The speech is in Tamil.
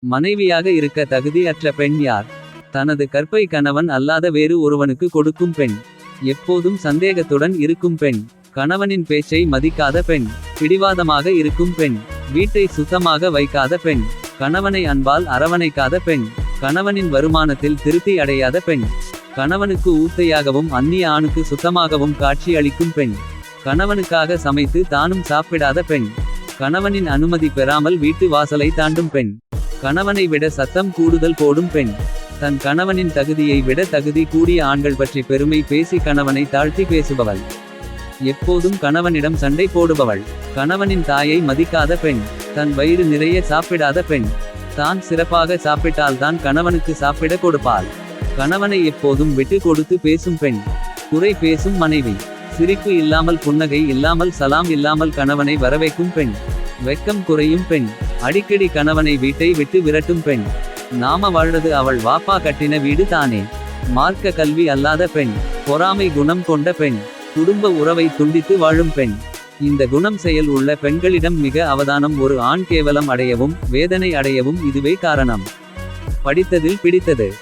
மனைவியாக இருக்க தகுதி அற்ற பெண் யார்? தனது கற்பை கணவன் அல்லாத வேறு ஒருவனுக்கு கொடுக்கும் பெண். எப்போதும் சந்தேகத்துடன் இருக்கும் பெண். கணவனின் பேச்சை மதிக்காத பெண். பிடிவாதமாக இருக்கும் பெண். வீட்டை சுத்தமாக வைக்காத பெண். கணவனை அன்பால் அரவணைக்காத பெண். கணவனின் வருமானத்தில் திருப்தி அடையாத பெண். கணவனுக்கு ஊத்தையாகவும் அந்நிய ஆணுக்கு சுத்தமாகவும் காட்சி அளிக்கும் பெண். கணவனுக்காக சமைத்து தானும் சாப்பிடாத பெண். கணவனின் அனுமதி பெறாமல் வீட்டு வாசலை தாண்டும் பெண். கணவனை விட சத்தம் கூடுதல் போடும் பெண். தன் கணவனின் தகுதியை விட தகுதி கூடிய ஆண்கள் பற்றி பெருமை பேசி கணவனை தாழ்த்தி பேசுபவள். எப்போதும் கணவனிடம் சண்டை போடுபவள். கணவனின் தாயை மதிக்காத பெண். தன் வயிறு நிறைய சாப்பிடாத பெண். தான் சிறப்பாக சாப்பிட்டால்தான் கணவனுக்கு சாப்பிட கொடுப்பாள். கணவனை எப்போதும் விட்டு கொடுத்து பேசும் பெண். குறை பேசும் மனைவி. சிரிப்பு இல்லாமல் புன்னகை இல்லாமல் சலாம் இல்லாமல் கணவனை வரவேற்கும் பெண். வெட்கம் குறையும் பெண். அடிக்கடி கணவனை வீட்டை விட்டு விரட்டும் பெண். நாம வாழ்றது அவள் வாப்பா கட்டின வீடு தானே. மார்க்க கல்வி அல்லாத பெண். பொறாமை குணம் கொண்ட பெண். குடும்ப உறவை துண்டித்து வாழும் பெண். இந்த குணம் செயல் உள்ள பெண்களிடம் மிக அவதானம். ஒரு ஆண் கேவலம் அடையவும் வேதனை அடையவும் இதுவே காரணம். படித்ததில் பிடித்தது.